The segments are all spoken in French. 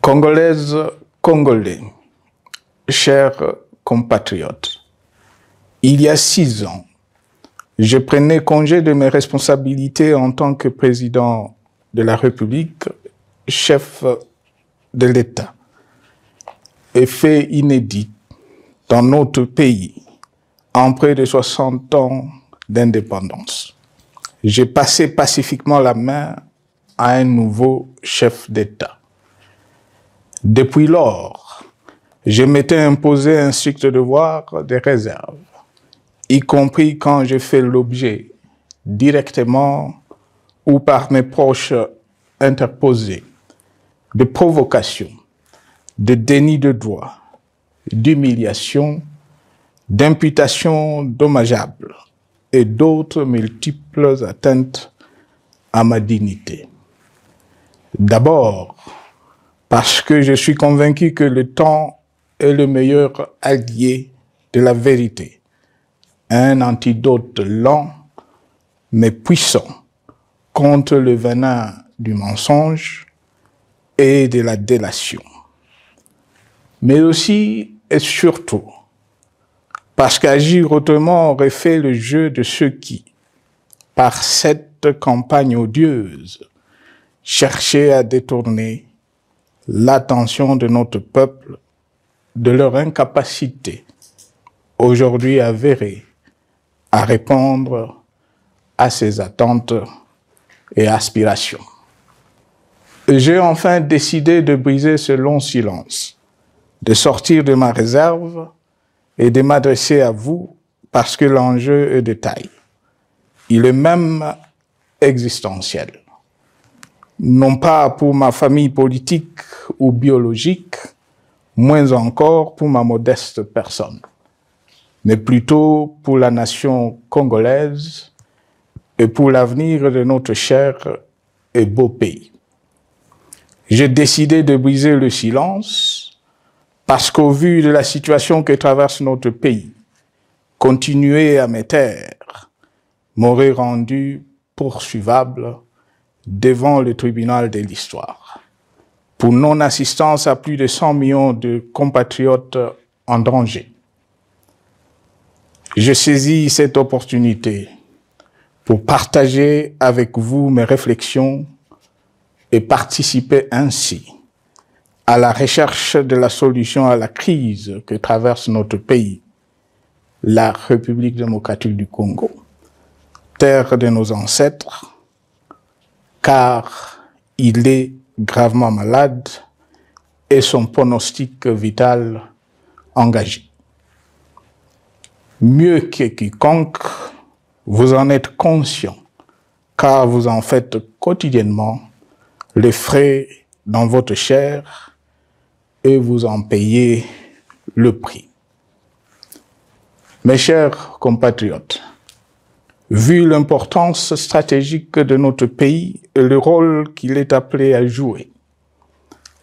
Congolaises, Congolais, chers compatriotes, il y a 6 ans, je prenais congé de mes responsabilités en tant que président de la République, chef de l'État. Et fait inédit dans notre pays, en près de 60 ans d'indépendance. J'ai passé pacifiquement la main à un nouveau chef d'État. Depuis lors, je m'étais imposé un strict devoir de réserve, y compris quand j'ai fait l'objet, directement ou par mes proches interposés, de provocations, de déni de droit, d'humiliation, d'imputations dommageables et d'autres multiples atteintes à ma dignité. D'abord, parce que je suis convaincu que le temps est le meilleur allié de la vérité, un antidote lent mais puissant contre le venin du mensonge et de la délation. Mais aussi et surtout, parce qu'agir autrement aurait fait le jeu de ceux qui, par cette campagne odieuse, cherchaient à détourner l'attention de notre peuple de leur incapacité, aujourd'hui avérée, à répondre à ses attentes et aspirations. J'ai enfin décidé de briser ce long silence, de sortir de ma réserve et de m'adresser à vous parce que l'enjeu est de taille. Il est même existentiel. Non pas pour ma famille politique ou biologique, moins encore pour ma modeste personne, mais plutôt pour la nation congolaise et pour l'avenir de notre cher et beau pays. J'ai décidé de briser le silence parce qu'au vu de la situation que traverse notre pays, continuer à me taire m'aurait rendu poursuivable devant le tribunal de l'histoire pour non-assistance à plus de 100 millions de compatriotes en danger. Je saisis cette opportunité pour partager avec vous mes réflexions et participer ainsi à la recherche de la solution à la crise que traverse notre pays, la République démocratique du Congo, terre de nos ancêtres, car il est gravement malade et son pronostic vital engagé. Mieux que quiconque, vous en êtes conscient, car vous en faites quotidiennement les frais dans votre chair et vous en payez le prix. Mes chers compatriotes, vu l'importance stratégique de notre pays et le rôle qu'il est appelé à jouer,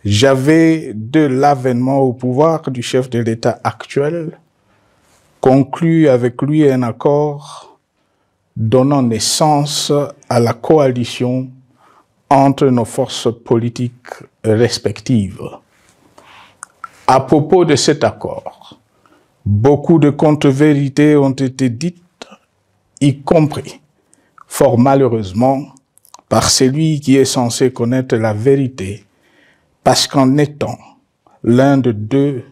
j'avais, de l'avènement au pouvoir du chef de l'État actuel, conclu avec lui un accord donnant naissance à la coalition entre nos forces politiques respectives. À propos de cet accord, beaucoup de contre-vérités ont été dites, y compris, fort malheureusement, par celui qui est censé connaître la vérité, parce qu'en étant l'un de deux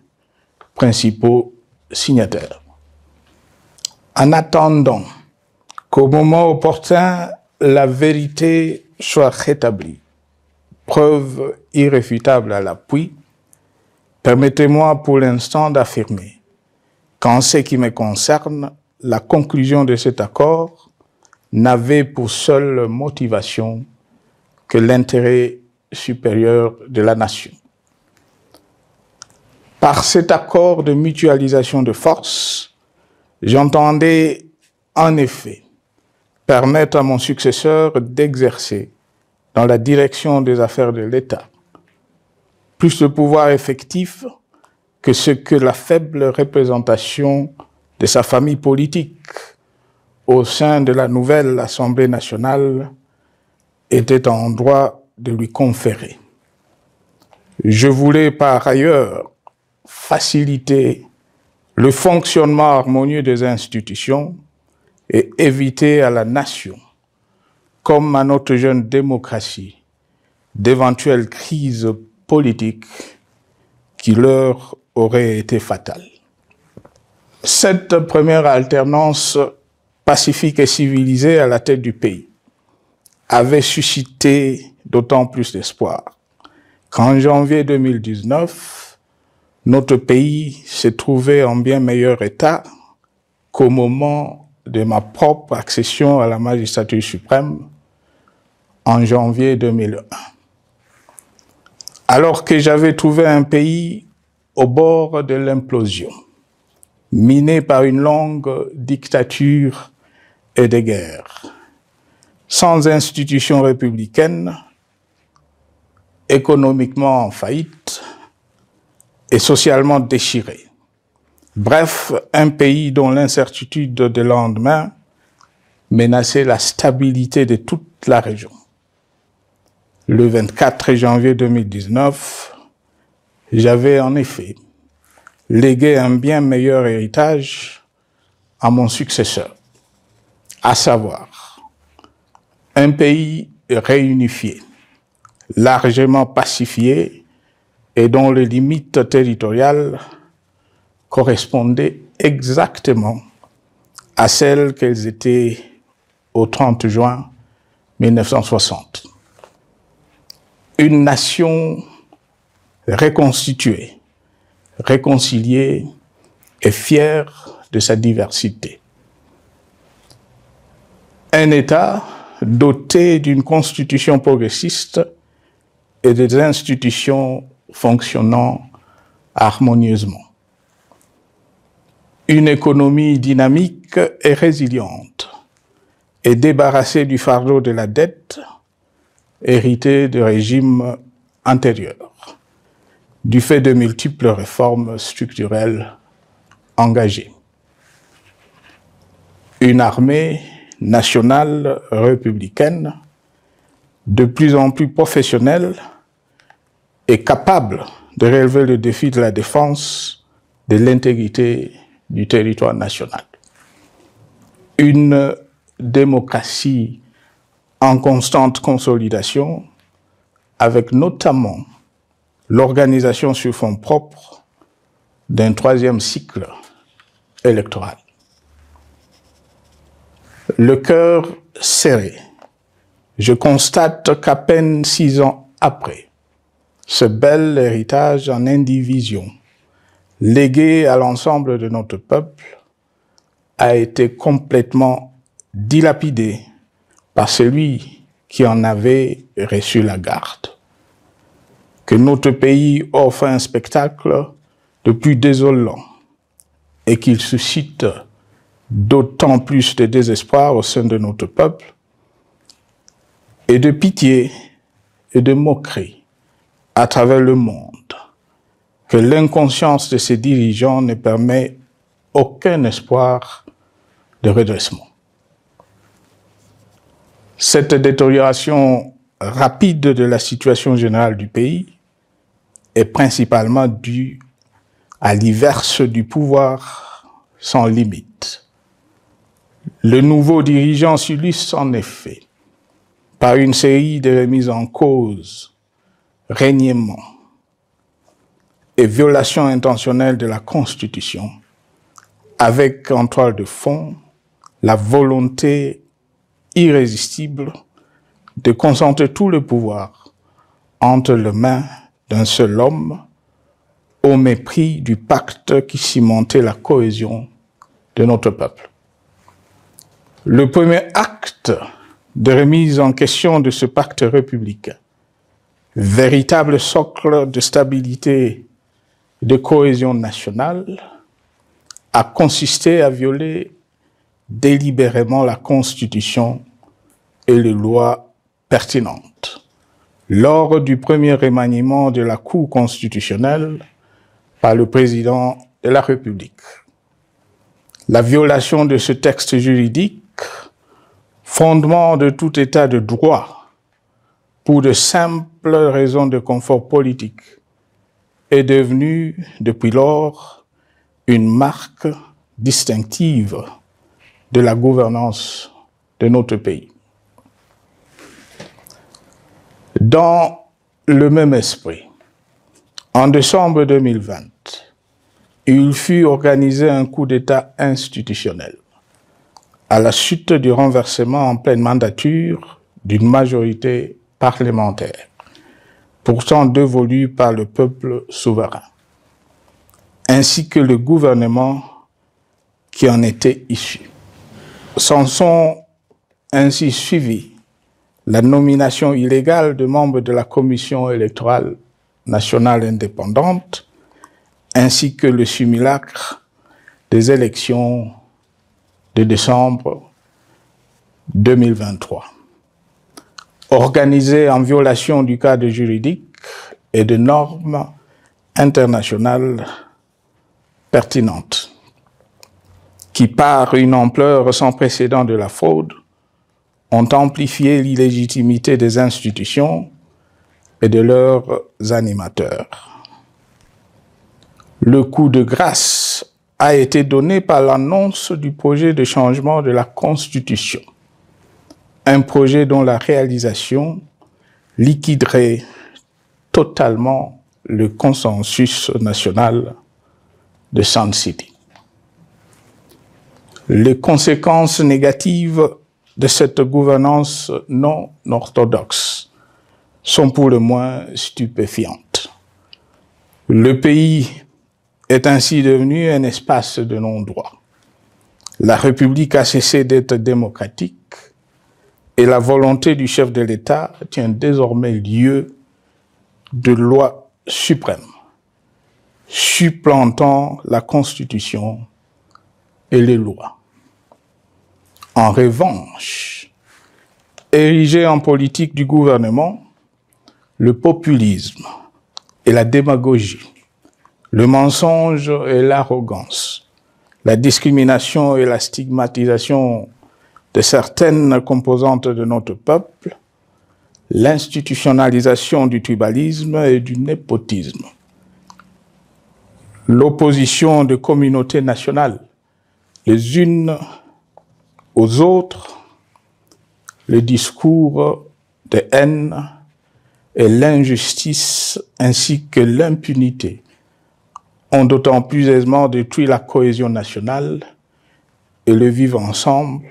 principaux signataires. En attendant qu'au moment opportun, la vérité soit rétablie, preuve irréfutable à l'appui, permettez-moi pour l'instant d'affirmer qu'en ce qui me concerne, la conclusion de cet accord n'avait pour seule motivation que l'intérêt supérieur de la nation. Par cet accord de mutualisation de forces, j'entendais en effet permettre à mon successeur d'exercer dans la direction des affaires de l'État plus de pouvoir effectif que ce que la faible représentation de sa famille politique au sein de la nouvelle Assemblée nationale était en droit de lui conférer. Je voulais par ailleurs faciliter le fonctionnement harmonieux des institutions et éviter à la nation, comme à notre jeune démocratie, d'éventuelles crises politiques qui leur auraient été fatales. Cette première alternance pacifique et civilisée à la tête du pays avait suscité d'autant plus d'espoir qu'en janvier 2019, notre pays s'est trouvé en bien meilleur état qu'au moment de ma propre accession à la magistrature suprême en janvier 2001. Alors que j'avais trouvé un pays au bord de l'implosion, miné par une longue dictature et des guerres, sans institutions républicaines, économiquement en faillite et socialement déchiré. Bref, un pays dont l'incertitude de lendemain menaçait la stabilité de toute la région. Le 24 janvier 2019, j'avais en effet légué un bien meilleur héritage à mon successeur, à savoir un pays réunifié, largement pacifié et dont les limites territoriales correspondaient exactement à celles qu'elles étaient au 30 juin 1960. Une nation reconstituée, réconciliée et fière de sa diversité. Un État doté d'une constitution progressiste et des institutions fonctionnant harmonieusement. Une économie dynamique et résiliente et débarrassée du fardeau de la dette hérité de régimes antérieurs, du fait de multiples réformes structurelles engagées. Une armée nationale républicaine de plus en plus professionnelle et capable de relever le défi de la défense de l'intégrité du territoire national. Une démocratie en constante consolidation, avec notamment l'organisation sur fonds propres d'un troisième cycle électoral. Le cœur serré, je constate qu'à peine 6 ans après, ce bel héritage en indivision, légué à l'ensemble de notre peuple, a été complètement dilapidé par celui qui en avait reçu la garde. Que notre pays offre un spectacle de plus désolant et qu'il suscite d'autant plus de désespoir au sein de notre peuple et de pitié et de moquerie à travers le monde, que l'inconscience de ses dirigeants ne permet aucun espoir de redressement. Cette détérioration rapide de la situation générale du pays est principalement due à l'inverse du pouvoir sans limite. Le nouveau dirigeant s'illustre en effet par une série de remises en cause, reniements et violations intentionnelles de la Constitution, avec en toile de fond la volonté irrésistible de concentrer tout le pouvoir entre les mains d'un seul homme, au mépris du pacte qui cimentait la cohésion de notre peuple. Le premier acte de remise en question de ce pacte républicain, véritable socle de stabilité et de cohésion nationale, a consisté à violer délibérément la Constitution et les lois pertinentes lors du premier remaniement de la Cour constitutionnelle par le président de la République. La violation de ce texte juridique, fondement de tout état de droit, pour de simples raisons de confort politique est devenu depuis lors une marque distinctive de la gouvernance de notre pays. Dans le même esprit, en décembre 2020, il fut organisé un coup d'État institutionnel à la suite du renversement en pleine mandature d'une majorité parlementaire, pourtant dévolue par le peuple souverain, ainsi que le gouvernement qui en était issu. S'en sont ainsi suivis la nomination illégale de membres de la Commission électorale nationale indépendante, ainsi que le simulacre des élections de décembre 2023, organisées en violation du cadre juridique et de normes internationales pertinentes, qui, par une ampleur sans précédent de la fraude, ont amplifié l'illégitimité des institutions et de leurs animateurs. Le coup de grâce a été donné par l'annonce du projet de changement de la Constitution, un projet dont la réalisation liquiderait totalement le consensus national de Sun City. Les conséquences négatives de cette gouvernance non orthodoxe sont pour le moins stupéfiantes. Le pays est ainsi devenu un espace de non-droit. La République a cessé d'être démocratique et la volonté du chef de l'État tient désormais lieu de loi suprême, supplantant la Constitution et les lois. En revanche, érigé en politique du gouvernement, le populisme et la démagogie, le mensonge et l'arrogance, la discrimination et la stigmatisation de certaines composantes de notre peuple, l'institutionnalisation du tribalisme et du népotisme, l'opposition de communautés nationales, les unes aux autres, le discours de haine et l'injustice ainsi que l'impunité ont d'autant plus aisément détruit la cohésion nationale et le vivre ensemble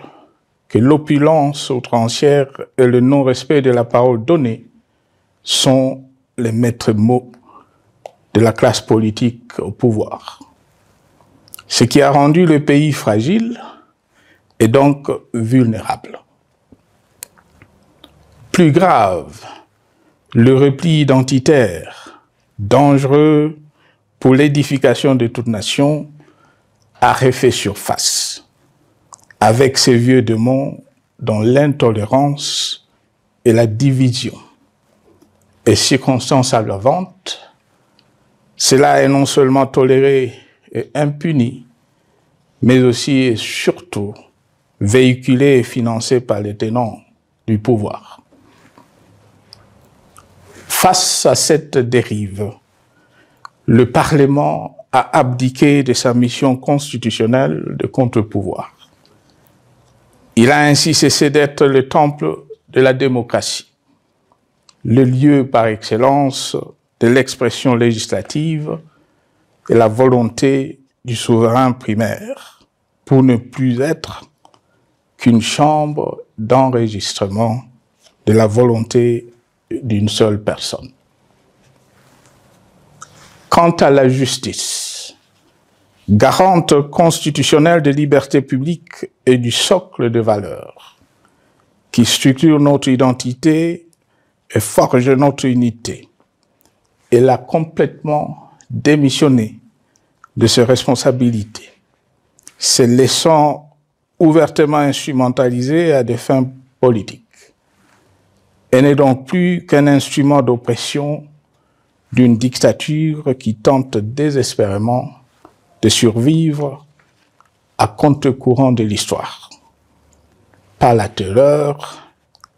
que l'opulence outrancière et le non-respect de la parole donnée sont les maîtres mots de la classe politique au pouvoir. Ce qui a rendu le pays fragile et donc vulnérable. Plus grave, le repli identitaire, dangereux pour l'édification de toute nation, a refait surface, avec ses vieux démons dont l'intolérance et la division est circonstance aggravante. Cela est non seulement toléré et impuni, mais aussi et surtout véhiculé et financé par les tenants du pouvoir. Face à cette dérive, le Parlement a abdiqué de sa mission constitutionnelle de contre-pouvoir. Il a ainsi cessé d'être le temple de la démocratie, le lieu par excellence de l'expression législative et la volonté du souverain primaire, pour ne plus être qu'une chambre d'enregistrement de la volonté d'une seule personne. Quant à la justice, garante constitutionnelle des libertés publiques et du socle de valeurs, qui structure notre identité et forge notre unité, elle a complètement démissionné de ses responsabilités, se laissant ouvertement instrumentalisée à des fins politiques. Elle n'est donc plus qu'un instrument d'oppression d'une dictature qui tente désespérément de survivre à contre-courant de l'histoire, par la terreur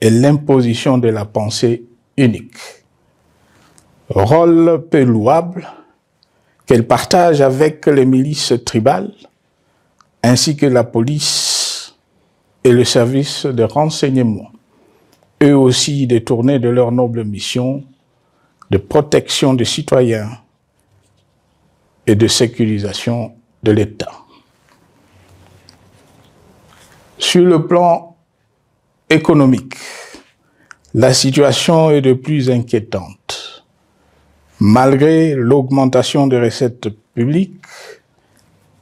et l'imposition de la pensée unique. Rôle peu louable, qu'elle partage avec les milices tribales, ainsi que la police et le service de renseignement, eux aussi détournés de leur noble mission de protection des citoyens et de sécurisation de l'État. Sur le plan économique, la situation est de plus inquiétante. Malgré l'augmentation des recettes publiques,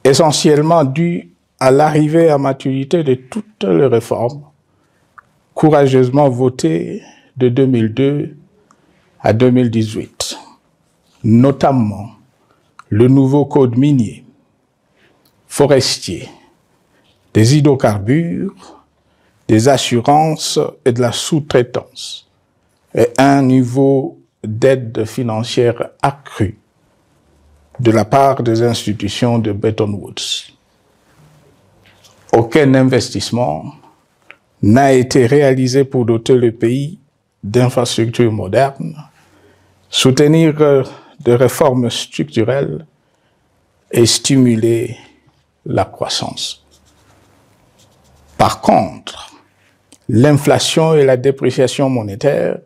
essentiellement due à l'arrivée à maturité de toutes les réformes courageusement votées de 2002 à 2018, notamment le nouveau code minier, forestier, des hydrocarbures, des assurances et de la sous-traitance, et un niveau d'aide financière accru de la part des institutions de Bretton Woods. Aucun investissement n'a été réalisé pour doter le pays d'infrastructures modernes, soutenir des réformes structurelles et stimuler la croissance. Par contre, l'inflation et la dépréciation monétaire,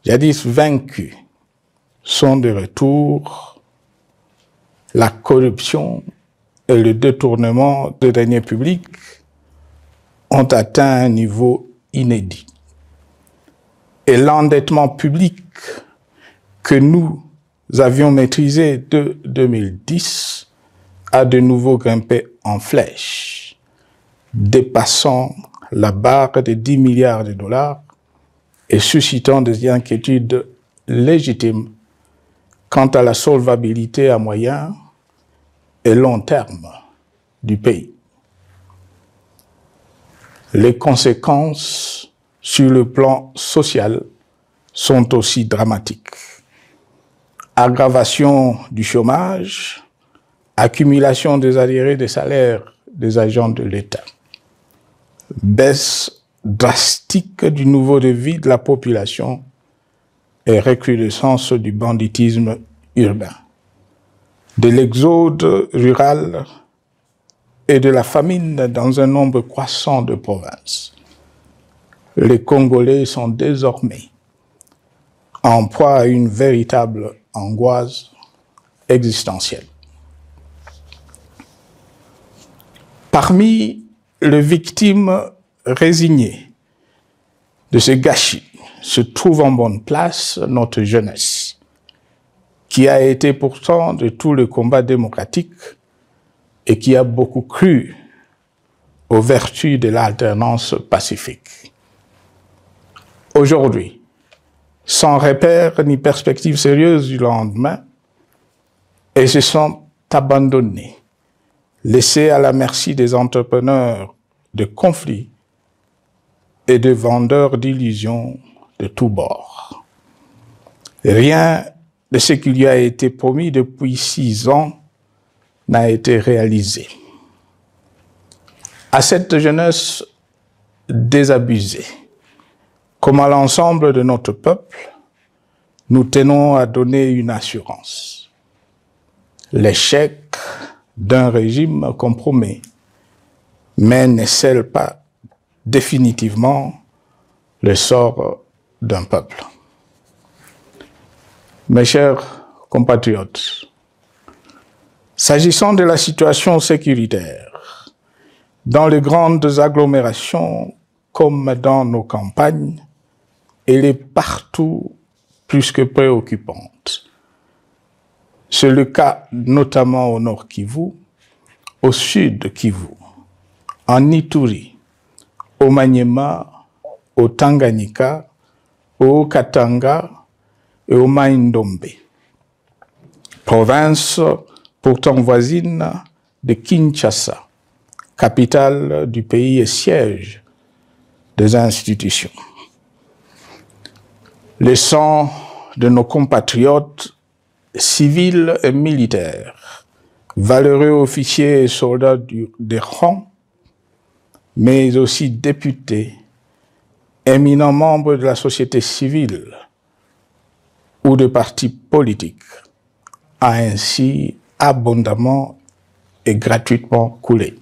jadis vaincues, sont de retour. La corruption et le détournement de deniers publics ont atteint un niveau inédit. Et l'endettement public que nous avions maîtrisé de 2010 a de nouveau grimpé en flèche, dépassant la barre de 10 milliards de dollars et suscitant des inquiétudes légitimes quant à la solvabilité à moyen et long terme du pays. Les conséquences sur le plan social sont aussi dramatiques. Aggravation du chômage, accumulation des arriérés des salaires des agents de l'État, baisse drastique du niveau de vie de la population et recrudescence du banditisme urbain, de l'exode rural et de la famine dans un nombre croissant de provinces. Les Congolais sont désormais en proie à une véritable angoisse existentielle. Parmi les victimes résignées de ce gâchis se trouve en bonne place notre jeunesse, qui a été pourtant de tout le combat démocratique et qui a beaucoup cru aux vertus de l'alternance pacifique. Aujourd'hui, sans repère ni perspective sérieuse du lendemain, ils se sont abandonnés, laissés à la merci des entrepreneurs de conflits et de vendeurs d'illusions de tous bords. Rien de ce qui lui a été promis depuis 6 ans n'a été réalisé. À cette jeunesse désabusée, comme à l'ensemble de notre peuple, nous tenons à donner une assurance. L'échec d'un régime compromet, mais ne scelle pas définitivement le sort d'un peuple. Mes chers compatriotes, s'agissant de la situation sécuritaire, dans les grandes agglomérations comme dans nos campagnes, elle est partout plus que préoccupante. C'est le cas notamment au nord Kivu, au sud Kivu, en Ituri, au Maniema, au Tanganyika, au Katanga et au Mai-Ndombe, province pourtant voisine de Kinshasa, capitale du pays et siège des institutions. Le sang de nos compatriotes civils et militaires, valeureux officiers et soldats des rangs, mais aussi députés, éminents membres de la société civile ou de partis politiques, a ainsi abondamment et gratuitement coulé.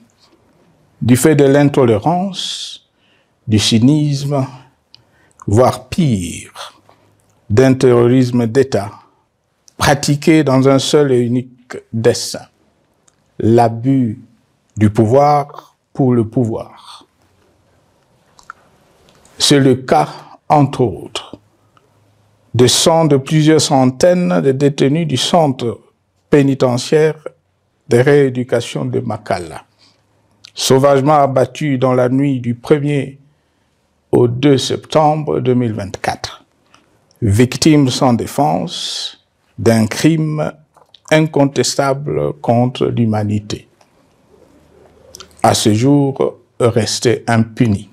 Du fait de l'intolérance, du cynisme, voire pire, d'un terrorisme d'État pratiqué dans un seul et unique dessein, l'abus du pouvoir pour le pouvoir. C'est le cas, entre autres, de plusieurs centaines de détenus du centre pénitentiaire de rééducation de Makala, sauvagement abattus dans la nuit du 1er au 2 septembre 2024, victimes sans défense d'un crime incontestable contre l'humanité, à ce jour resté impuni.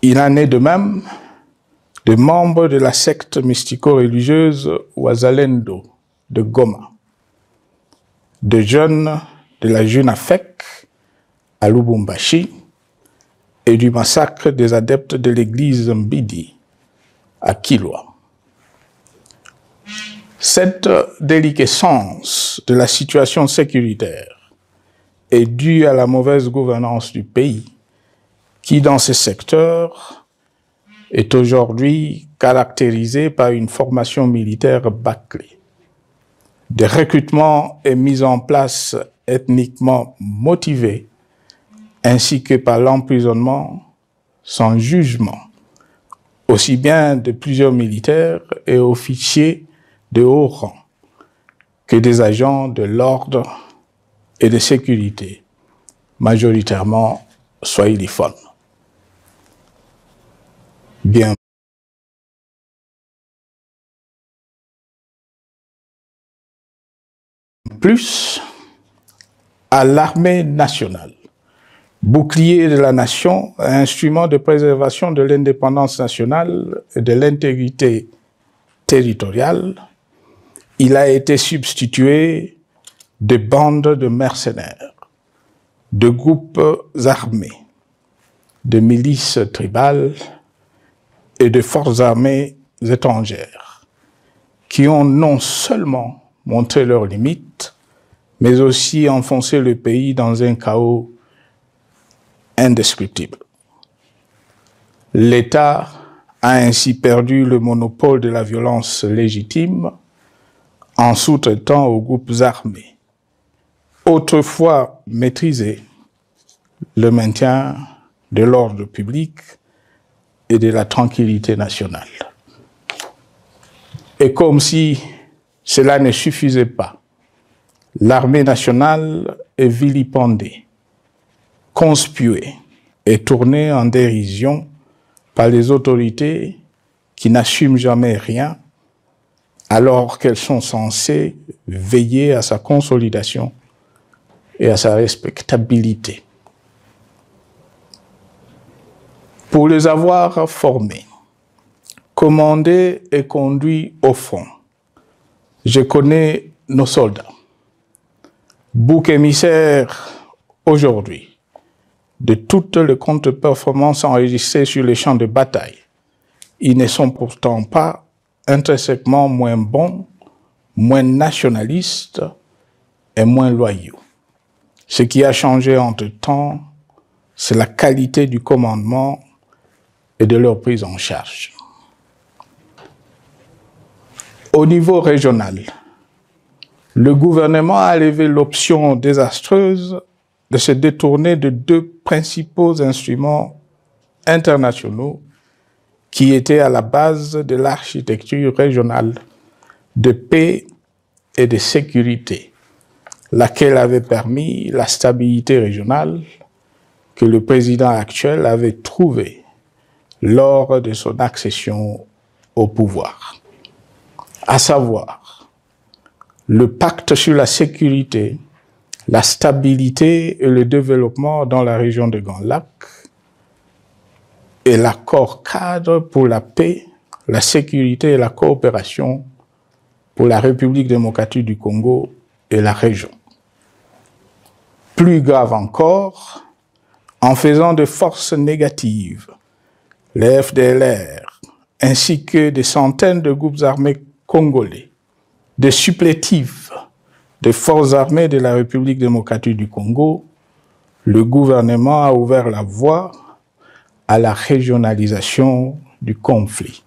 Il en est de même de membres de la secte mystico-religieuse Wazalendo de Goma, de jeunes de la Junafek à Lubumbashi et du massacre des adeptes de l'église Mbidi à Kilwa. Cette déliquescence de la situation sécuritaire est due à la mauvaise gouvernance du pays qui, dans ces secteurs, est aujourd'hui caractérisée par une formation militaire bâclée, des recrutements et mises en place ethniquement motivés, ainsi que par l'emprisonnement sans jugement, aussi bien de plusieurs militaires et officiers de haut rang que des agents de l'ordre et de sécurité, majoritairement swahiliphones. Bien plus, à l'armée nationale, bouclier de la nation, instrument de préservation de l'indépendance nationale et de l'intégrité territoriale, il a été substitué de bandes de mercenaires, de groupes armés, de milices tribales et de forces armées étrangères, qui ont non seulement montré leurs limites, mais aussi enfoncé le pays dans un chaos indescriptible. L'État a ainsi perdu le monopole de la violence légitime en sous-traitant aux groupes armés, autrefois maîtrisés, le maintien de l'ordre public et de la tranquillité nationale. Et comme si cela ne suffisait pas, l'armée nationale est vilipendée, conspuée et tournée en dérision par les autorités qui n'assument jamais rien, alors qu'elles sont censées veiller à sa consolidation et à sa respectabilité. Pour les avoir formés, commandés et conduits au front, je connais nos soldats, boucs émissaires aujourd'hui de toutes les contre-performances enregistrées sur les champs de bataille. Ils ne sont pourtant pas intrinsèquement moins bons, moins nationalistes et moins loyaux. Ce qui a changé entre-temps, c'est la qualité du commandement et de leur prise en charge. Au niveau régional, le gouvernement a levé l'option désastreuse de se détourner de deux principaux instruments internationaux qui étaient à la base de l'architecture régionale de paix et de sécurité, laquelle avait permis la stabilité régionale que le président actuel avait trouvée lors de son accession au pouvoir, à savoir le pacte sur la sécurité, la stabilité et le développement dans la région de Grand Lac et l'accord cadre pour la paix, la sécurité et la coopération pour la République démocratique du Congo et la région. Plus grave encore, en faisant de forces négatives, les FDLR, ainsi que des centaines de groupes armés congolais, de supplétifs des forces armées de la République démocratique du Congo, le gouvernement a ouvert la voie à la régionalisation du conflit,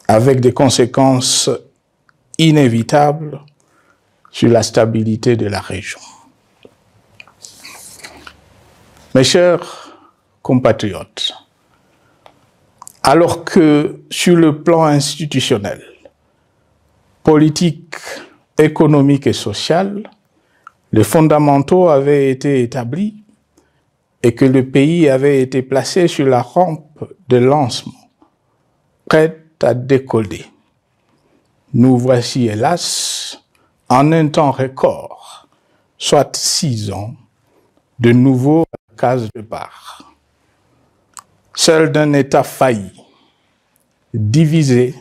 avec des conséquences inévitables sur la stabilité de la région. Mes chers compatriotes, alors que sur le plan institutionnel, politique, économique et social, les fondamentaux avaient été établis et que le pays avait été placé sur la rampe de lancement, prêt à décoller. Nous voici, hélas, en un temps record, soit 6 ans, de nouveau à la case départ. Celle d'un État failli, divisé,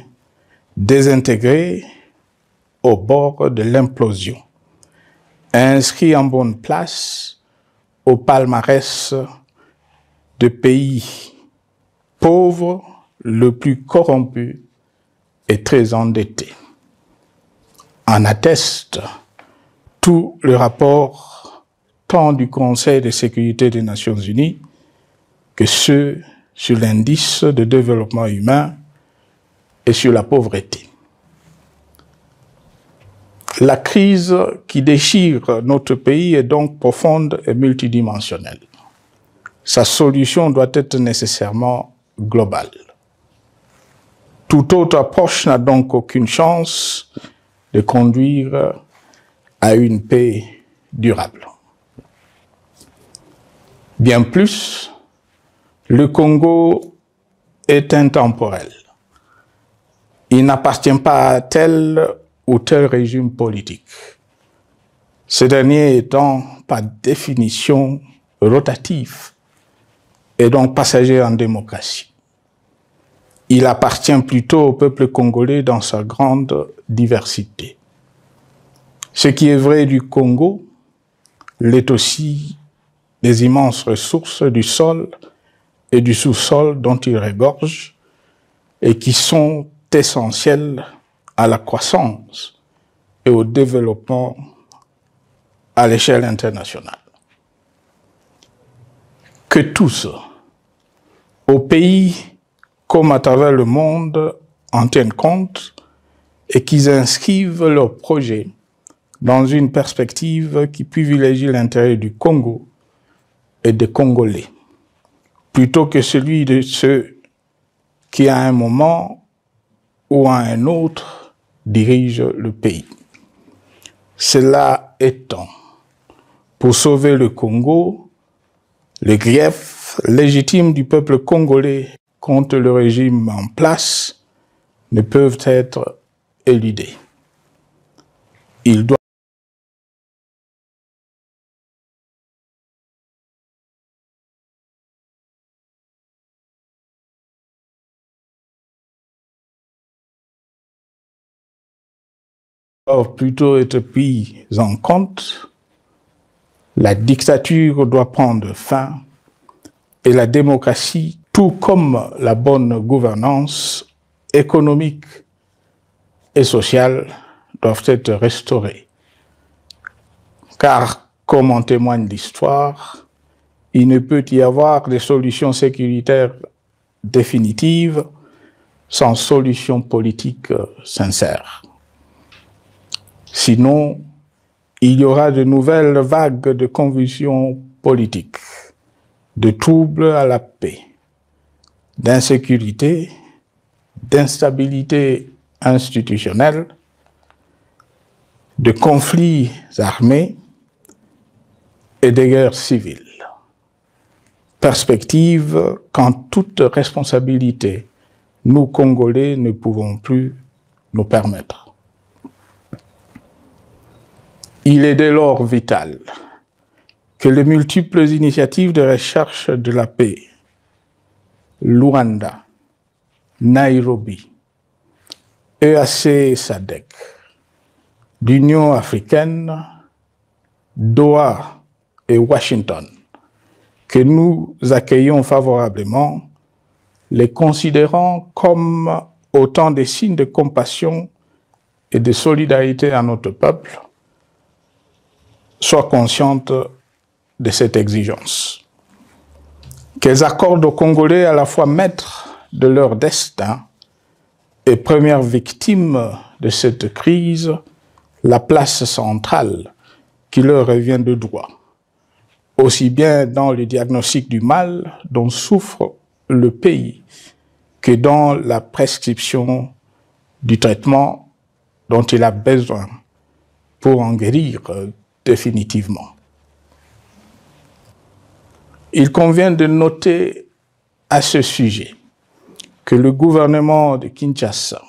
désintégré, au bord de l'implosion, inscrit en bonne place au palmarès de pays pauvres, le plus corrompu et très endetté. En atteste tout le rapport tant du Conseil de sécurité des Nations Unies que ceux sur l'indice de développement humain et sur la pauvreté. La crise qui déchire notre pays est donc profonde et multidimensionnelle. Sa solution doit être nécessairement globale. Toute autre approche n'a donc aucune chance de conduire à une paix durable. Bien plus, le Congo est intemporel. Il n'appartient pas à tel ou tel régime politique, ce dernier étant par définition rotatif et donc passager en démocratie. Il appartient plutôt au peuple congolais dans sa grande diversité. Ce qui est vrai du Congo l'est aussi des immenses ressources du sol et du sous-sol dont il regorge et qui sont essentielles à la croissance et au développement à l'échelle internationale. Que tous, au pays comme à travers le monde, en tiennent compte et qu'ils inscrivent leurs projets dans une perspective qui privilégie l'intérêt du Congo et des Congolais, plutôt que celui de ceux qui, à un moment ou à un autre, dirige le pays. Cela étant, pour sauver le Congo, les griefs légitimes du peuple congolais contre le régime en place ne peuvent être éludés. Il doit plutôt être pris en compte, la dictature doit prendre fin et la démocratie, tout comme la bonne gouvernance économique et sociale, doivent être restaurées. Car, comme en témoigne l'histoire, il ne peut y avoir de solution sécuritaire définitive sans solution politique sincère. Sinon, il y aura de nouvelles vagues de convulsions politiques, de troubles à la paix, d'insécurité, d'instabilité institutionnelle, de conflits armés et de guerres civiles. Perspective qu'en toute responsabilité, nous, Congolais, ne pouvons plus nous permettre. Il est dès lors vital que les multiples initiatives de recherche de la paix, Luanda, Nairobi, EAC SADC, l'Union africaine, Doha et Washington, que nous accueillons favorablement, les considérant comme autant de signes de compassion et de solidarité à notre peuple soient conscientes de cette exigence. Qu'elles accordent aux Congolais à la fois maîtres de leur destin et premières victimes de cette crise la place centrale qui leur revient de droit, aussi bien dans le diagnostic du mal dont souffre le pays que dans la prescription du traitement dont il a besoin pour en guérir définitivement. Il convient de noter à ce sujet que le gouvernement de Kinshasa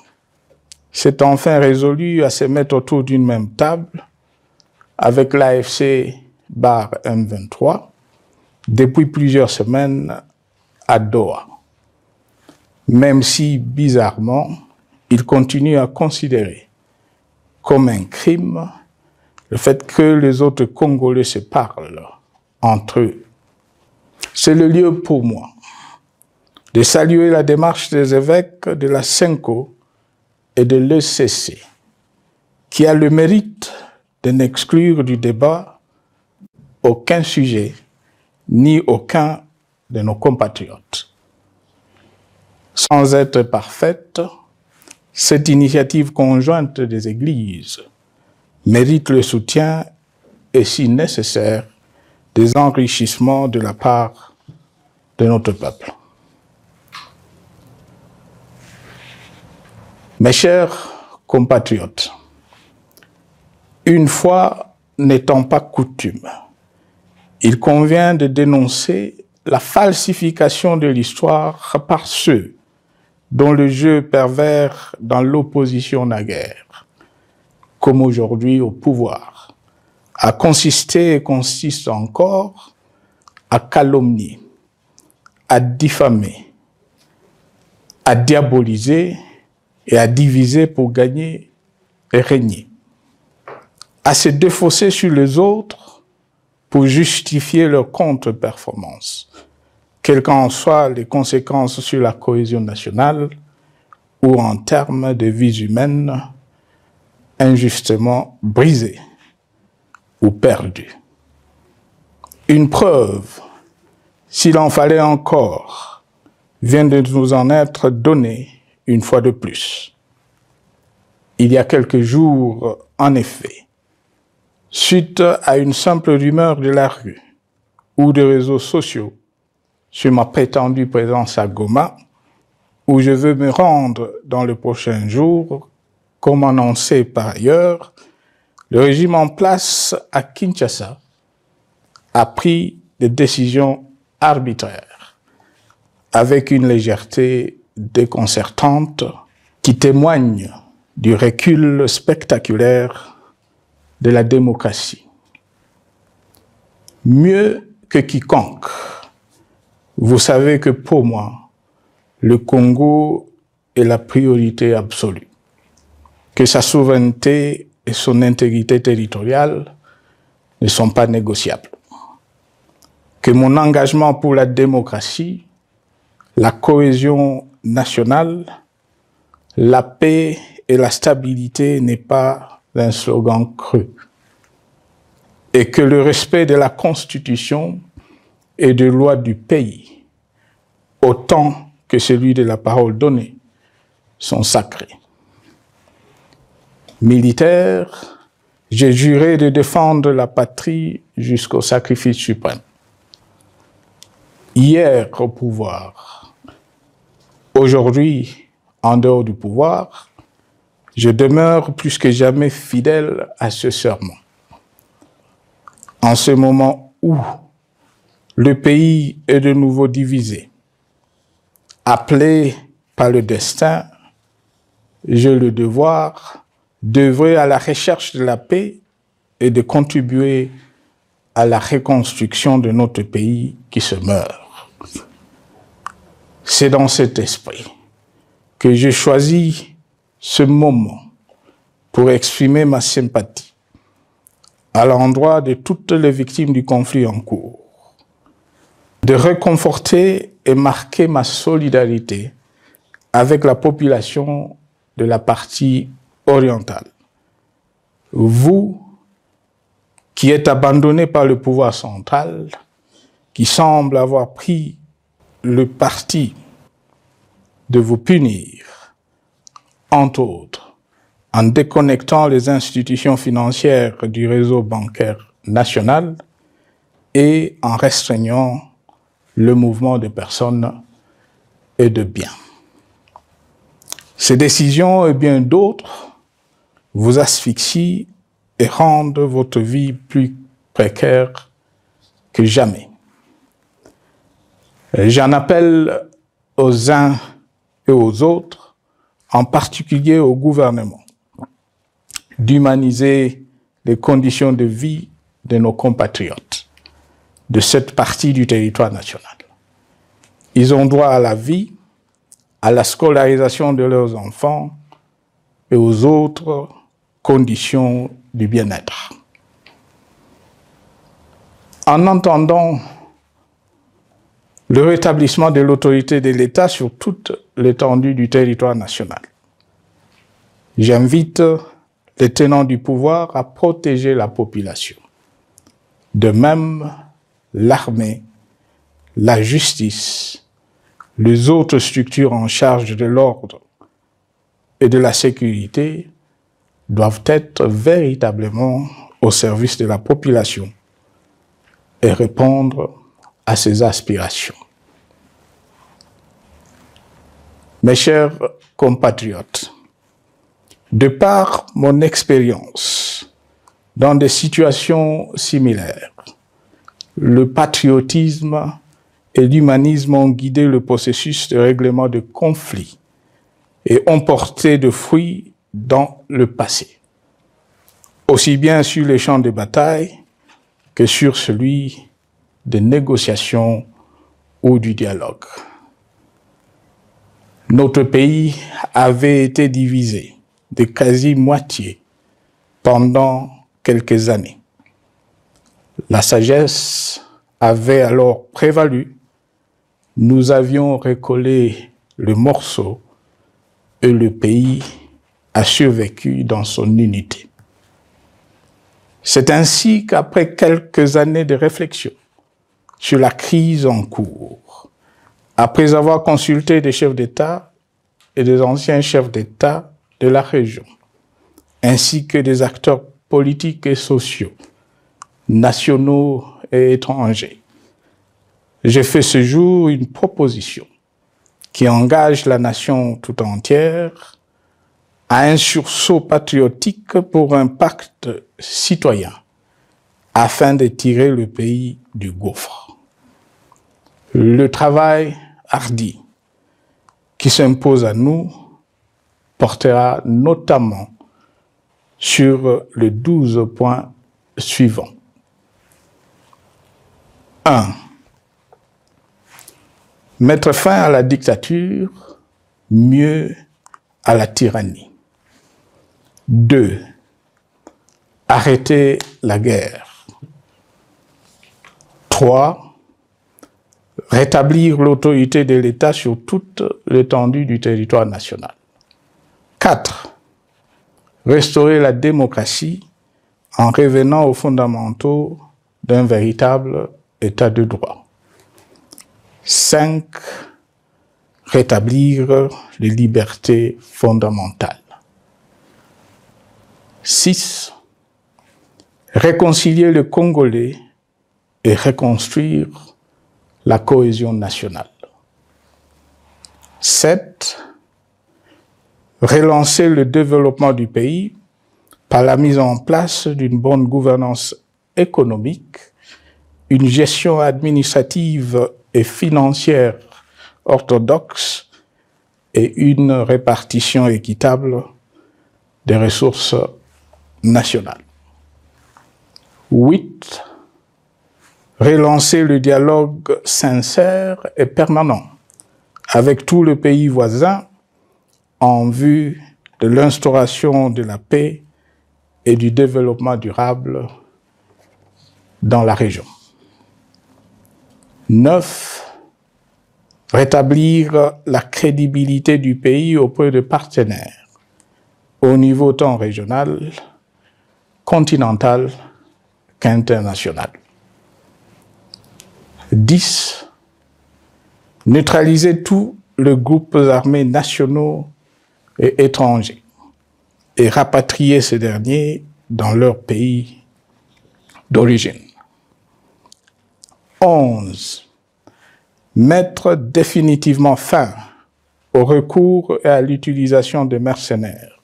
s'est enfin résolu à se mettre autour d'une même table avec l'AFC/M23 depuis plusieurs semaines à Doha, même si, bizarrement, il continue à considérer comme un crime le fait que les autres Congolais se parlent entre eux. C'est le lieu pour moi de saluer la démarche des évêques de la CENCO et de l'ECC, qui a le mérite de n'exclure du débat aucun sujet ni aucun de nos compatriotes. Sans être parfaite, cette initiative conjointe des Églises mérite le soutien et, si nécessaire, des enrichissements de la part de notre peuple. Mes chers compatriotes, une fois n'étant pas coutume, il convient de dénoncer la falsification de l'histoire par ceux dont le jeu pervers dans l'opposition naguère, comme aujourd'hui au pouvoir, a consisté et consiste encore à calomnier, à diffamer, à diaboliser et à diviser pour gagner et régner, à se défausser sur les autres pour justifier leur contre-performance, quelles qu'en soient les conséquences sur la cohésion nationale ou en termes de vies humaines injustement brisées ou perdues. Une preuve, s'il en fallait encore, vient de nous en être donnée une fois de plus. Il y a quelques jours, en effet, suite à une simple rumeur de la rue ou des réseaux sociaux sur ma prétendue présence à Goma, où je veux me rendre dans les prochains jours, comme annoncé par ailleurs, le régime en place à Kinshasa a pris des décisions arbitraires, avec une légèreté déconcertante qui témoigne du recul spectaculaire de la démocratie. Mieux que quiconque, vous savez que pour moi, le Congo est la priorité absolue, que sa souveraineté et son intégrité territoriale ne sont pas négociables, que mon engagement pour la démocratie, la cohésion nationale, la paix et la stabilité n'est pas un slogan creux, et que le respect de la Constitution et des lois du pays, autant que celui de la parole donnée, sont sacrés. Militaire, j'ai juré de défendre la patrie jusqu'au sacrifice suprême. Hier au pouvoir, aujourd'hui en dehors du pouvoir, je demeure plus que jamais fidèle à ce serment. En ce moment où le pays est de nouveau divisé, appelé par le destin, j'ai le devoir d'œuvrer à la recherche de la paix et de contribuer à la reconstruction de notre pays qui se meurt. C'est dans cet esprit que j'ai choisi ce moment pour exprimer ma sympathie à l'endroit de toutes les victimes du conflit en cours, de réconforter et marquer ma solidarité avec la population de la partie orientale. Vous, qui êtes abandonné par le pouvoir central, qui semble avoir pris le parti de vous punir, entre autres, en déconnectant les institutions financières du réseau bancaire national et en restreignant le mouvement de personnes et de biens. Ces décisions et bien d'autres vous asphyxient et rendent votre vie plus précaire que jamais. J'en appelle aux uns et aux autres, en particulier au gouvernement, d'humaniser les conditions de vie de nos compatriotes de cette partie du territoire national. Ils ont droit à la vie, à la scolarisation de leurs enfants et aux autres conditions du bien-être. En entendant le rétablissement de l'autorité de l'État sur toute l'étendue du territoire national, j'invite les tenants du pouvoir à protéger la population. De même, l'armée, la justice, les autres structures en charge de l'ordre et de la sécurité doivent être véritablement au service de la population et répondre à ses aspirations. Mes chers compatriotes, de par mon expérience dans des situations similaires, le patriotisme et l'humanisme ont guidé le processus de règlement de conflits et ont porté de fruits dans le passé, aussi bien sur les champs de bataille que sur celui des négociations ou du dialogue. Notre pays avait été divisé de quasi-moitié pendant quelques années. La sagesse avait alors prévalu. Nous avions recollé le morceau et le pays a survécu dans son unité. C'est ainsi qu'après quelques années de réflexion sur la crise en cours, après avoir consulté des chefs d'État et des anciens chefs d'État de la région, ainsi que des acteurs politiques et sociaux, nationaux et étrangers, j'ai fait ce jour une proposition qui engage la nation tout entière à un sursaut patriotique pour un pacte citoyen afin de tirer le pays du gouffre. Le travail hardi qui s'impose à nous portera notamment sur les 12 points suivants. 1. Mettre fin à la dictature, mieux à la tyrannie. 2. Arrêter la guerre. 3. Rétablir l'autorité de l'État sur toute l'étendue du territoire national. 4. Restaurer la démocratie en revenant aux fondamentaux d'un véritable État de droit. 5. Rétablir les libertés fondamentales. 6. Réconcilier le Congolais et reconstruire la cohésion nationale. 7. Relancer le développement du pays par la mise en place d'une bonne gouvernance économique, une gestion administrative et financière orthodoxe et une répartition équitable des ressources nationales. 8. Relancer le dialogue sincère et permanent avec tous les pays voisins en vue de l'instauration de la paix et du développement durable dans la région. 9. Rétablir la crédibilité du pays auprès de partenaires au niveau tant régional, continental qu'international. 10. Neutraliser tous les groupes armés nationaux et étrangers et rapatrier ces derniers dans leur pays d'origine. 11. Mettre définitivement fin au recours et à l'utilisation de mercenaires,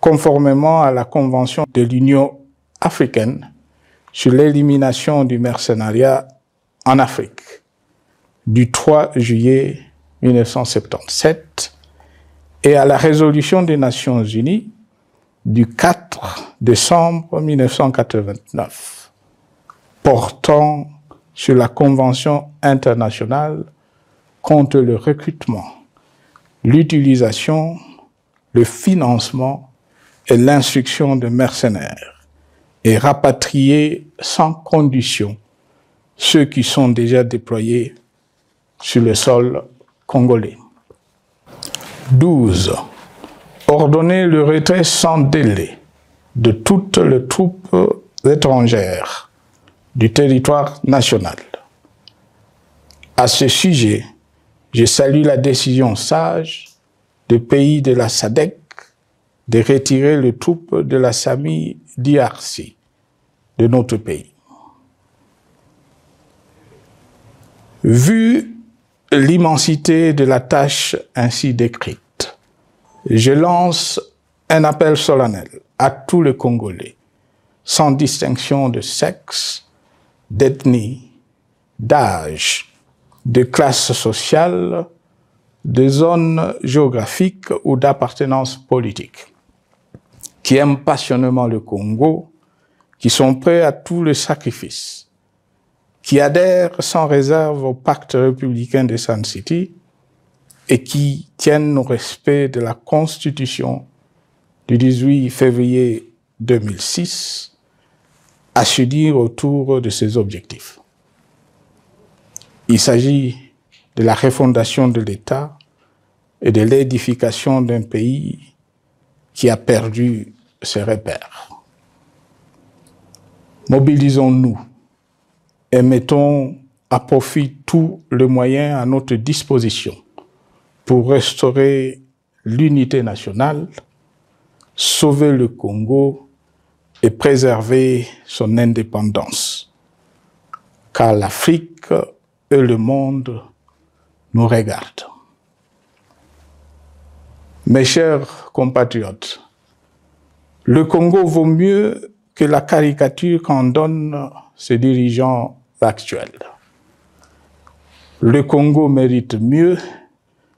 conformément à la Convention de l'Union africaine sur l'élimination du mercenariat en Afrique du 3 juillet 1977 et à la résolution des Nations Unies du 4 décembre 1989 portant sur la Convention internationale contre le recrutement, l'utilisation, le financement et l'instruction de mercenaires et rapatrier sans condition ceux qui sont déjà déployés sur le sol congolais. 12. Ordonner le retrait sans délai de toutes les troupes étrangères du territoire national. À ce sujet, je salue la décision sage des pays de la SADC de retirer les troupes de la SAMI DRC de notre pays. Vu l'immensité de la tâche ainsi décrite, je lance un appel solennel à tous les Congolais, sans distinction de sexe, d'ethnie, d'âge, de classe sociale, de zone géographique ou d'appartenance politique, qui aiment passionnément le Congo, qui sont prêts à tous les sacrifices, qui adhèrent sans réserve au pacte républicain de Sun City et qui tiennent au respect de la Constitution du 18 février 2006, à se dire autour de ces objectifs. Il s'agit de la refondation de l'État et de l'édification d'un pays qui a perdu ses repères. Mobilisons-nous et mettons à profit tous les moyens à notre disposition pour restaurer l'unité nationale, sauver le Congo et préserver son indépendance. Car l'Afrique et le monde nous regardent. Mes chers compatriotes, le Congo vaut mieux que la caricature qu'en donnent ses dirigeants actuels. Le Congo mérite mieux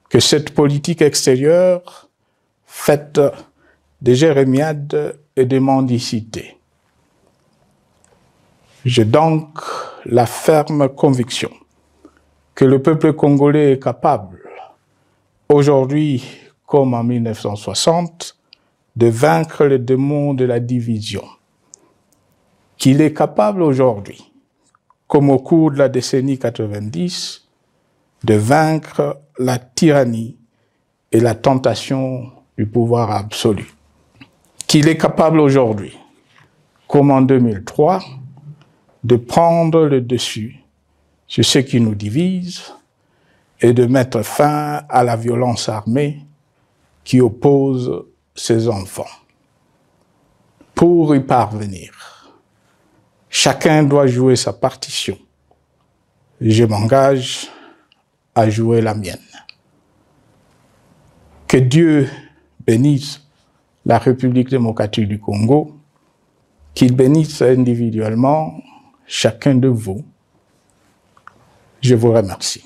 que cette politique extérieure faite de jérémiades et de mendicité. J'ai donc la ferme conviction que le peuple congolais est capable, aujourd'hui comme en 1960, de vaincre le démon de la division, qu'il est capable aujourd'hui, comme au cours de la décennie 90, de vaincre la tyrannie et la tentation du pouvoir absolu. Qu'il est capable aujourd'hui, comme en 2003, de prendre le dessus sur ce qui nous divise et de mettre fin à la violence armée qui oppose ses enfants. Pour y parvenir, chacun doit jouer sa partition. Je m'engage à jouer la mienne. Que Dieu bénisse la République démocratique du Congo, qu'il bénisse individuellement chacun de vous. Je vous remercie.